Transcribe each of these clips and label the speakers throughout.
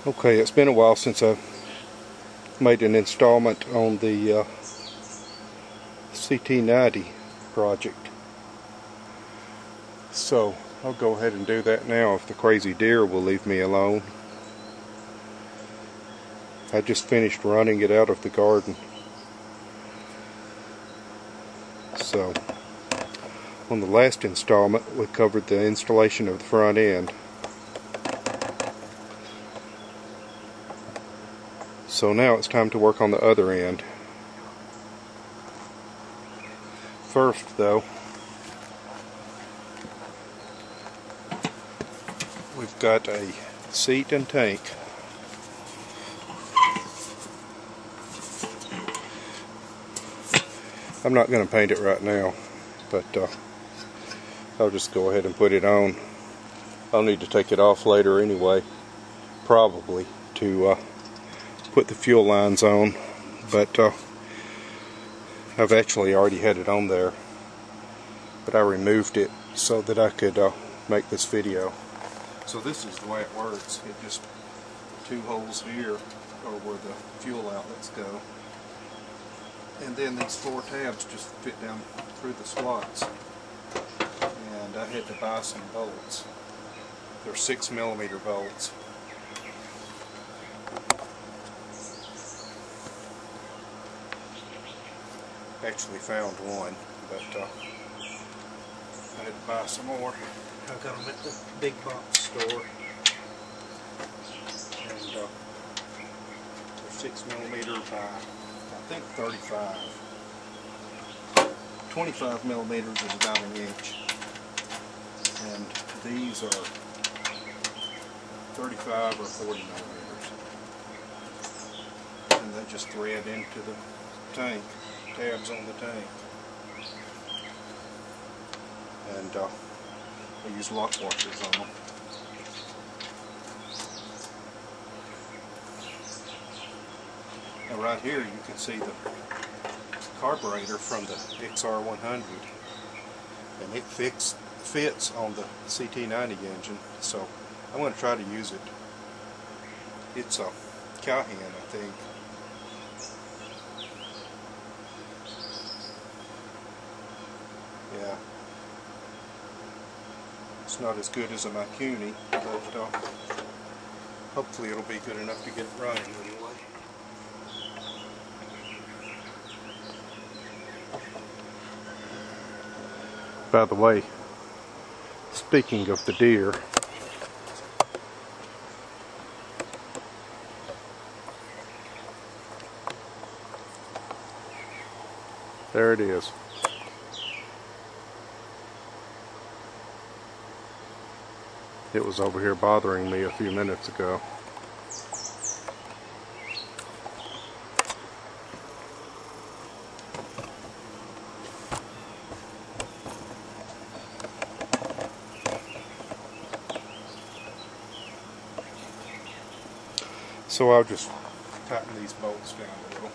Speaker 1: Okay, it's been a while since I made an installment on the CT90 project, so I'll go ahead and do that now if the crazy deer will leave me alone. I just finished running it out of the garden. So on the last installment we covered the installation of the front end. So now it's time to work on the other end. First though, we've got a seat and tank. I'm not going to paint it right now, but I'll just go ahead and put it on. I'll need to take it off later anyway, probably, to put the fuel lines on, but I've actually already had it on there, but I removed it so that I could make this video. So this is the way it works. It just, two holes here are where the fuel outlets go, and then these four tabs just fit down through the slots, and I had to buy some bolts. They're 6mm bolts. Actually found one, but I had to buy some more. I got them at the big box store, and they're 6mm by, I think, 35. 25mm is about an inch, and these are 35 or 40mm, and they just thread into the tank. Tabs on the tank, and I use lock washers on them. Now right here you can see the carburetor from the XR100, and it fits on the CT90 engine, so I'm going to try to use it. It's a cowhand, I think. Yeah, it's not as good as a Makuni, but hopefully it'll be good enough to get it running anyway. By the way, speaking of the deer, there it is. It was over here bothering me a few minutes ago. So I'll just tighten these bolts down a little.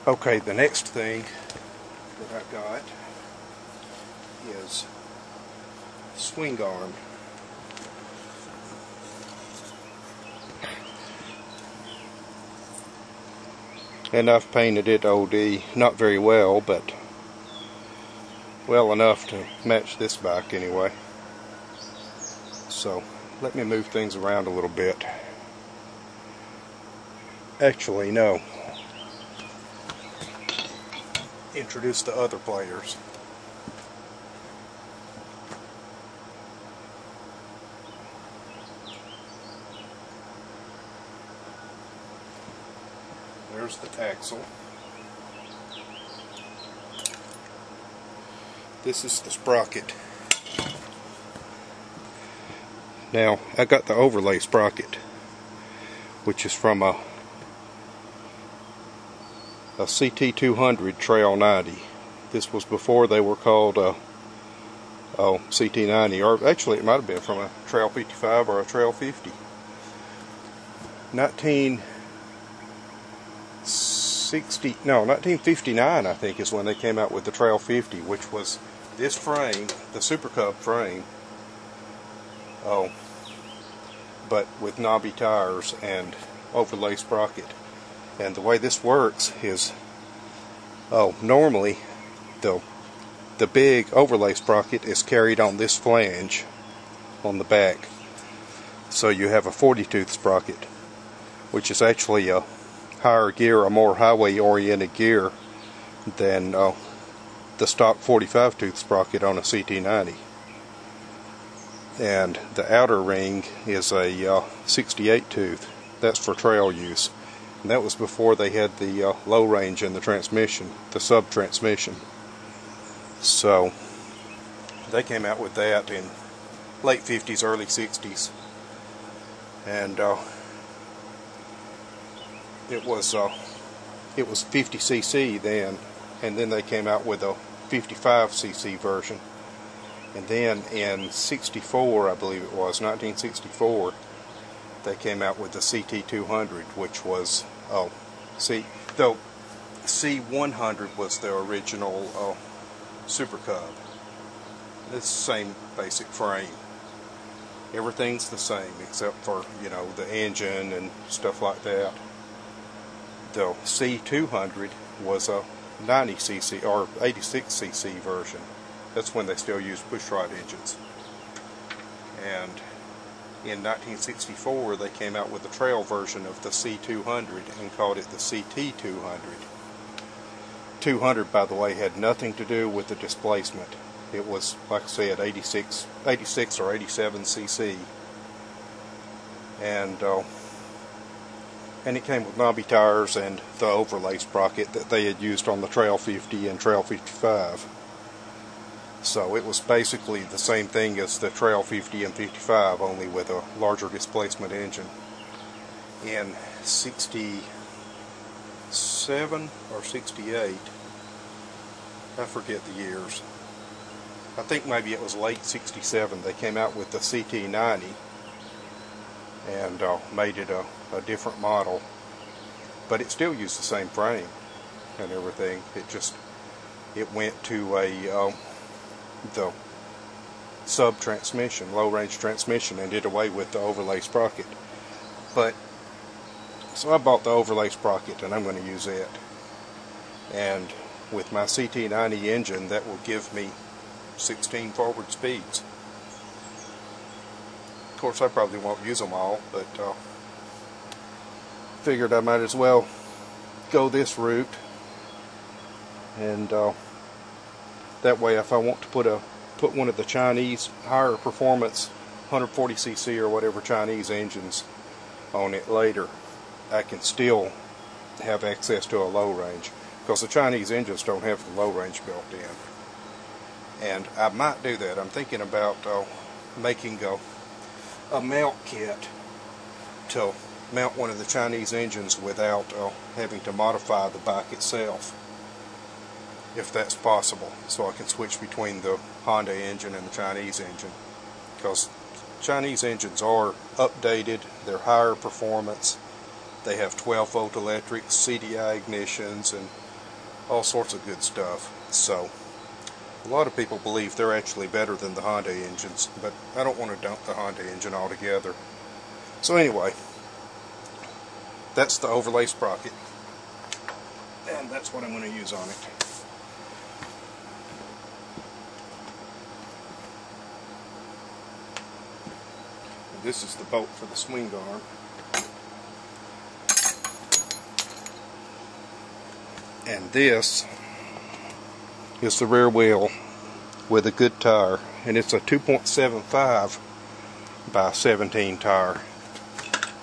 Speaker 1: Okay, the next thing that I got is Swingarm. and I've painted it OD, not very well, but well enough to match this bike anyway. So let me move things around a little bit. Actually, no. Introduce the other players. There's the axle. This is the sprocket. Now, I got the overlay sprocket, which is from a CT200 Trail 90. This was before they were called CT90, or actually it might have been from a Trail 55 or a Trail 50. 1959 I think is when they came out with the Trail 50, which was this frame, the Super Cub frame, but with knobby tires and overlay sprocket. And the way this works is, normally the big overlay sprocket is carried on this flange on the back. So you have a 40-tooth sprocket, which is actually a higher gear, a more highway oriented gear than the stock 45-tooth sprocket on a CT90. And the outer ring is a 68-tooth. That's for trail use. And that was before they had the low range in the transmission, the sub transmission. So they came out with that in late 50s, early 60s, and it was 50cc then, and then they came out with a 55cc version. And then in 64, I believe it was 1964, they came out with the CT200, which was though C100 was the original Super Cub. It's the same basic frame. Everything's the same except for, you know, the engine and stuff like that. The C200 was a 90cc or 86cc version. That's when they still used pushrod engines. And in 1964 they came out with the trail version of the C200 and called it the CT200. 200, by the way, had nothing to do with the displacement. It was, like I said, 86 or 87cc. And it came with knobby tires and the overlay sprocket that they had used on the Trail 50 and Trail 55. So it was basically the same thing as the Trail 50 and 55, only with a larger displacement engine. In 67 or 68, I forget the years. I think maybe it was late 67, they came out with the CT90 and made it a different model. But it still used the same frame and everything. It went to the sub transmission, low range transmission, and did away with the overlay sprocket. But so I bought the overlay sprocket and I'm going to use it. And with my CT90 engine, that will give me 16 forward speeds. Of course, I probably won't use them all, but figured I might as well go this route, and that way, if I want to put one of the Chinese higher performance 140cc or whatever Chinese engines on it later, I can still have access to a low range, because the Chinese engines don't have the low range built in. And I might do that. I'm thinking about making a mount kit to mount one of the Chinese engines without having to modify the bike itself, if that's possible, so I can switch between the Honda engine and the Chinese engine, because Chinese engines are updated, they're higher performance, they have 12-volt electrics, CDI ignitions, and all sorts of good stuff. So a lot of people believe they're actually better than the Honda engines, but I don't want to dump the Honda engine altogether. So anyway, that's the overlay sprocket. that's what I'm going to use on it. This is the bolt for the Swingarm. And this is the rear wheel with a good tire, and it's a 2.75 by 17 tire.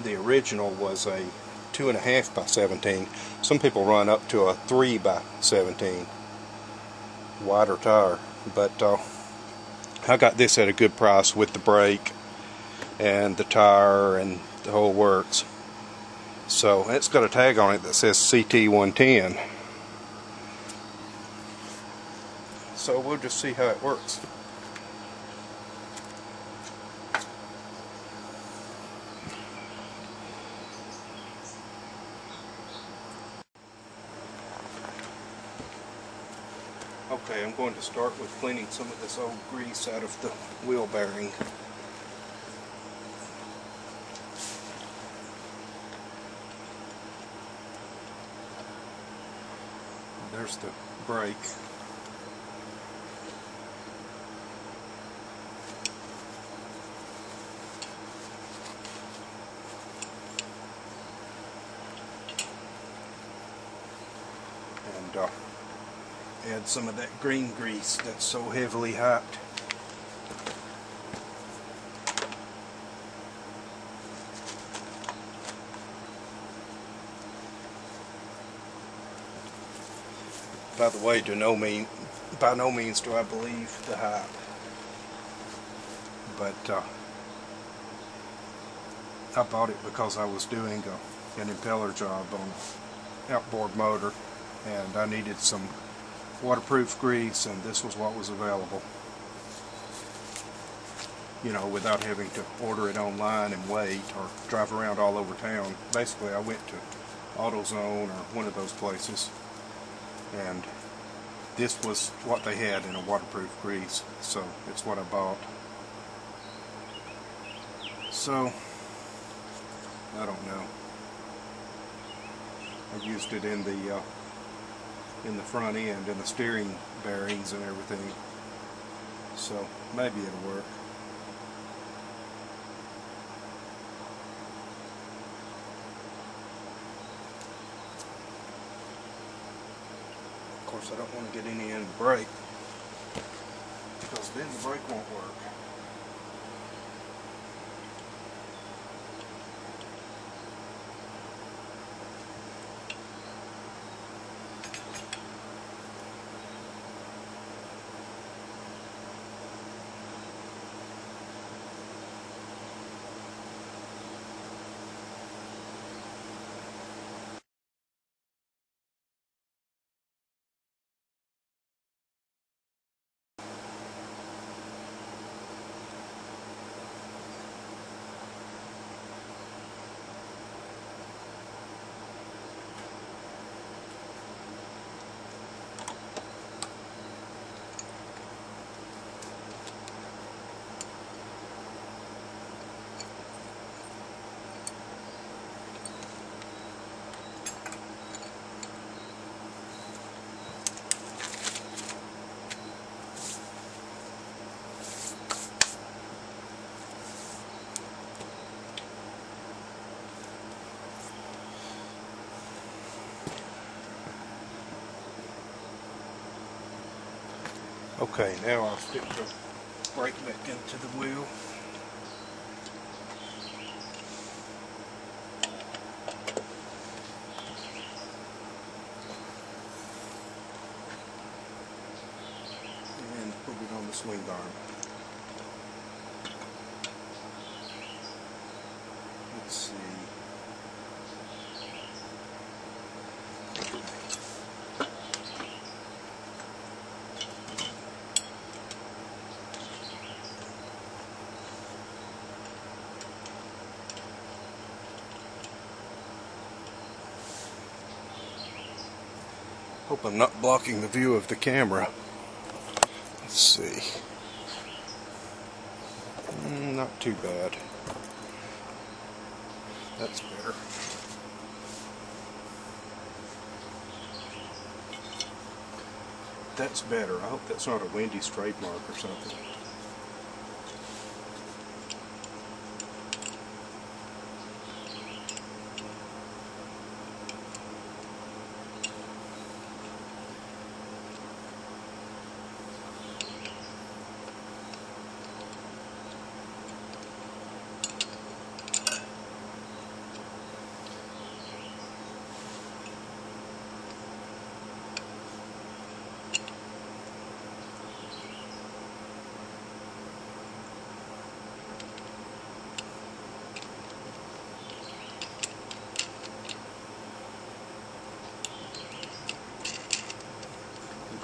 Speaker 1: The original was a 2.5 by 17. Some people run up to a 3 by 17 wider tire, but I got this at a good price with the brake and the tire and the whole works. So it's got a tag on it that says CT110. So we'll just see how it works. Okay, I'm going to start with cleaning some of this old grease out of the wheel bearing. There's the brake. And add some of that green grease that's so heavily hyped. By the way, by no means do I believe the hype, but I bought it because I was doing an impeller job on an outboard motor, and I needed some waterproof grease, and this was what was available. You know, without having to order it online and wait or drive around all over town. Basically, I went to AutoZone or one of those places, and this was what they had in a waterproof grease, so it's what I bought. So, I don't know. I used it in the front end, in the steering bearings and everything, so maybe it'll work. Of course, I don't want to get any in the brake, because then the brake won't work. Okay, now I'll stick the brake back into the wheel. And put it on the Swingarm. Let's see. Hope I'm not blocking the view of the camera. Let's see. Not too bad. That's better. That's better. I hope that's not a Wendy's trademark or something.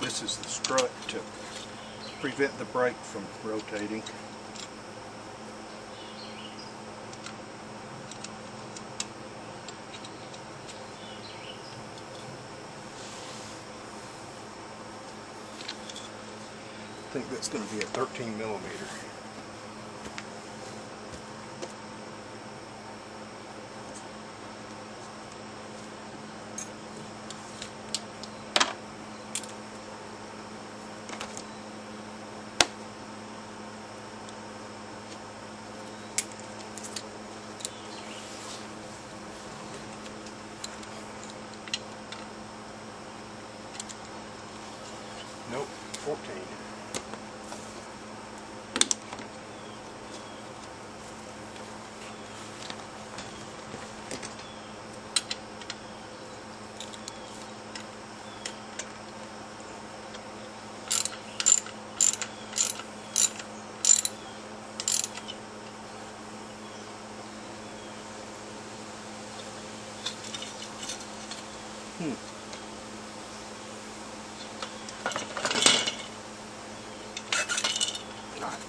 Speaker 1: This is the strut to prevent the brake from rotating. I think that's going to be a 13 millimeter. Nope, 14.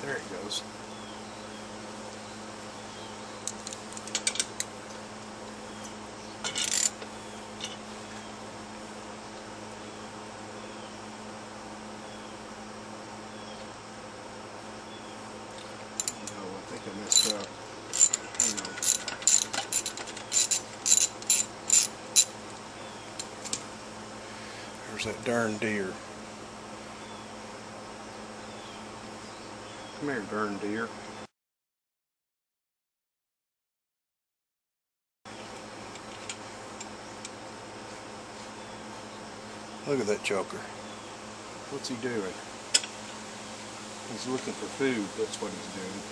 Speaker 1: There it goes. No, I think I messed up. Hang on. There's that darn deer. Come here, darn deer. Look at that choker. What's he doing? He's looking for food, that's what he's doing.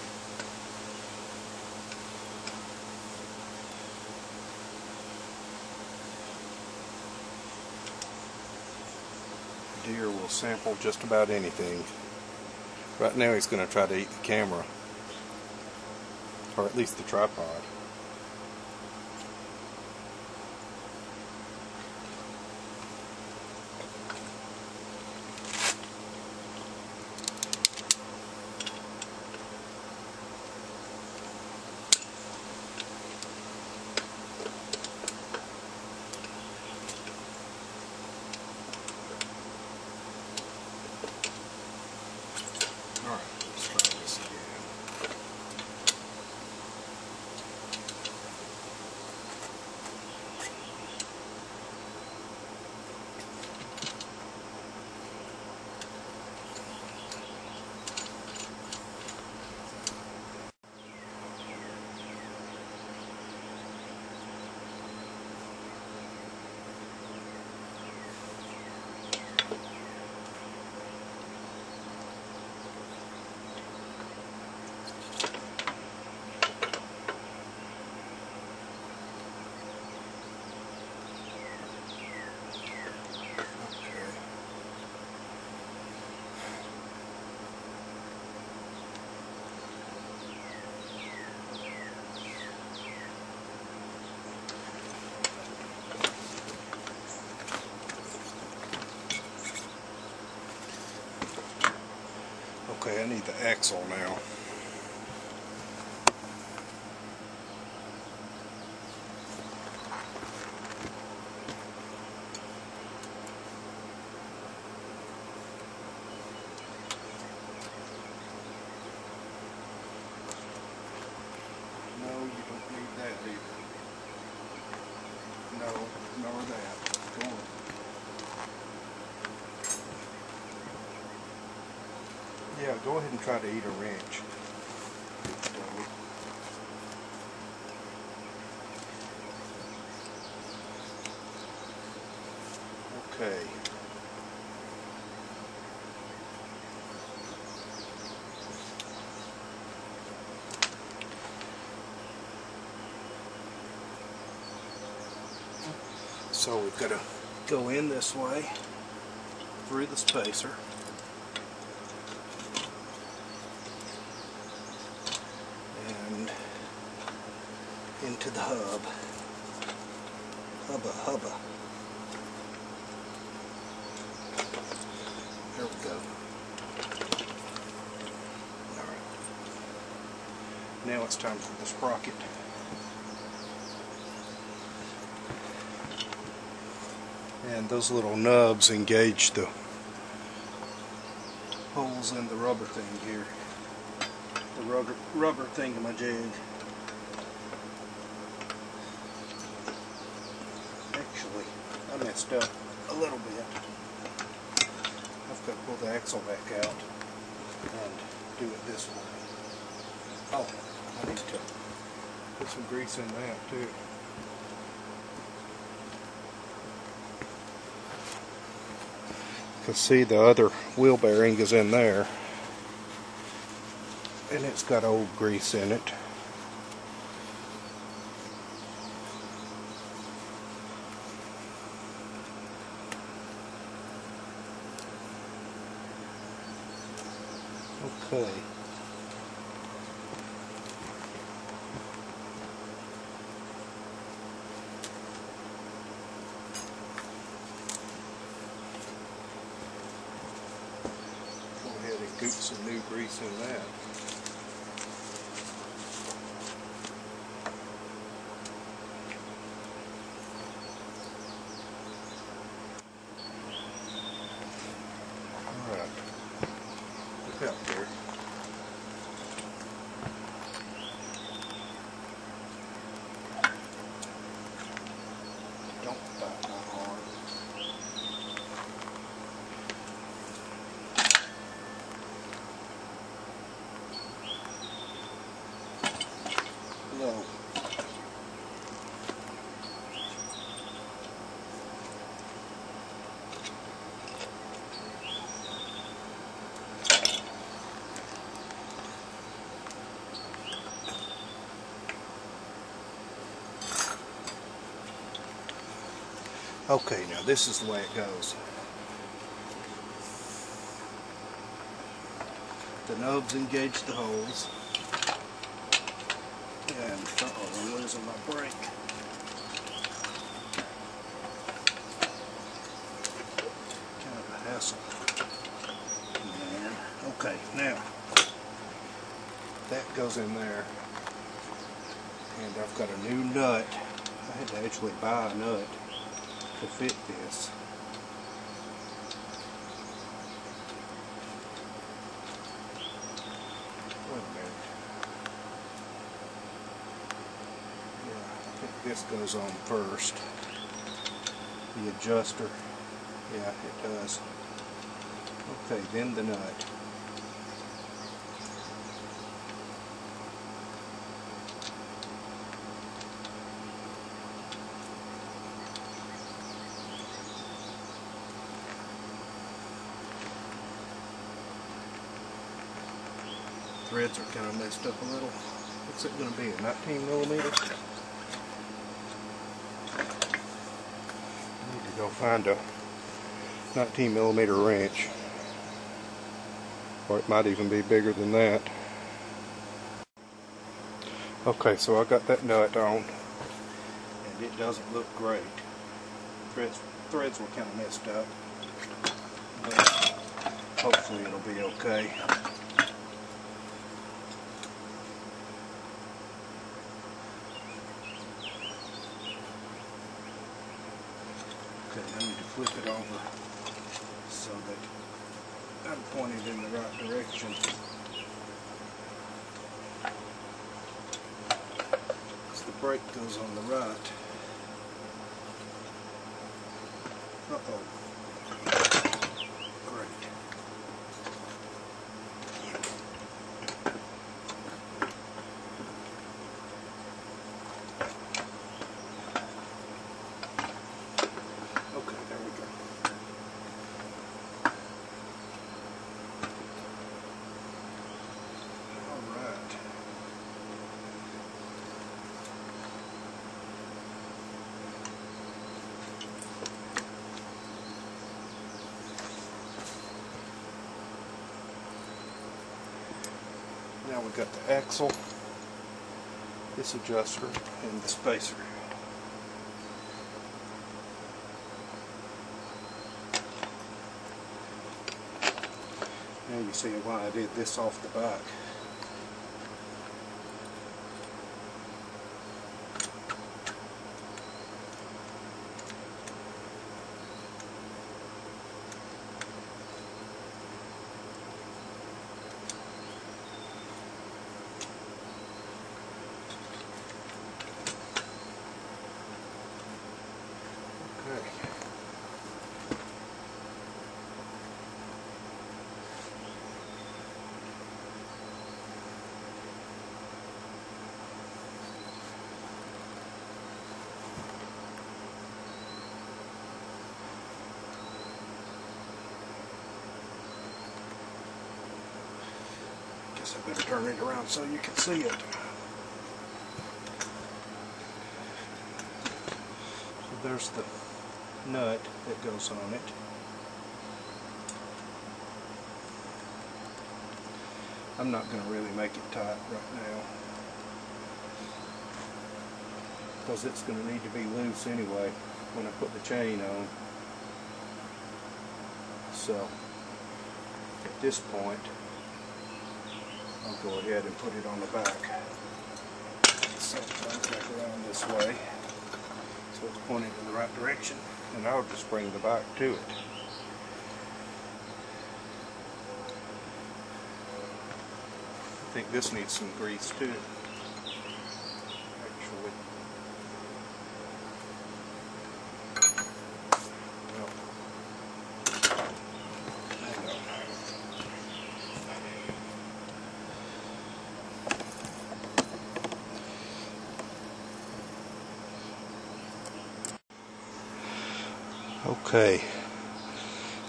Speaker 1: Deer will sample just about anything. Right now he's going to try to eat the camera, or at least the tripod. Alright, let's try this again. Okay, I need the axle now. No, you don't need that either. No, nor that. Go on. Yeah, go ahead and try to eat a wrench. Okay. So we've got to go in this way through the spacer. And into the hub. Hubba. There we go. Alright. Now it's time for the sprocket. And those little nubs engage the holes in the rubber thing here. The rubber thingamajig. Actually, I messed up a little bit. I've got to pull the axle back out and do it this way. Oh, I need to put some grease in that too. You can see the other wheel bearing is in there, and it's got old grease in it. Okay. Goop some new grease in that. Alright. Look out there. Don't bite my arm. No. Okay, now this is the way it goes. The nubs engage the holes. And, uh-oh, I'm losing my brake. Kind of a hassle. And, okay, now, that goes in there. And I've got a new nut. I had to actually buy a nut to fit this. Wait a minute. I think this goes on first. The adjuster. Yeah, it does. Okay, then the nut. Threads are kind of messed up a little. What's it going to be, a 19mm? I need to go find a 19mm wrench. Or it might even be bigger than that. Okay, so I got that nut on. And it doesn't look great. Threads were kind of messed up. But hopefully it'll be okay. Okay, I need to flip it over so that I'm pointed in the right direction. Because the brake goes on the right. Uh-oh. Great. Now we've got the axle, this adjuster, and the spacer. Now you see why I did this off the back. I better turn it around so you can see it. So there's the nut that goes on it. I'm not going to really make it tight right now, because it's going to need to be loose anyway when I put the chain on. So at this point I'll go ahead and put it on the back. So back around this way, so it's pointed in the right direction, and I'll just bring the back to it. I think this needs some grease too, actually. Well, hang on. Okay,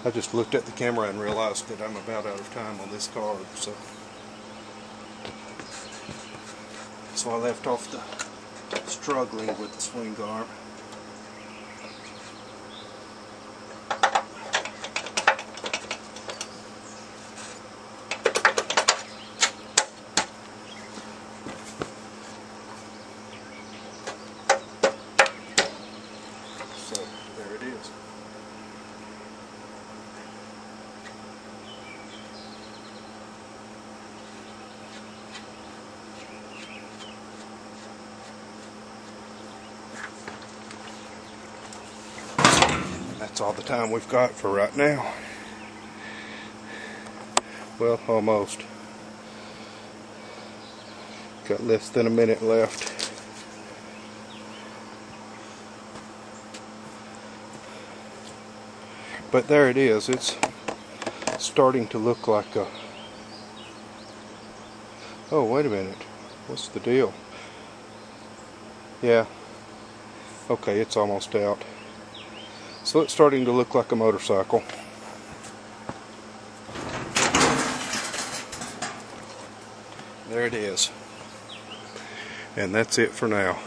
Speaker 1: I just looked at the camera and realized that I'm about out of time on this card, so I left off the struggling with the Swingarm. So there it is. That's all the time we've got for right now. Well, almost. Got less than a minute left. But there it is. It's starting to look like a... Oh, wait a minute. What's the deal? Yeah. Okay, it's almost out. So it's starting to look like a motorcycle. There it is. And that's it for now.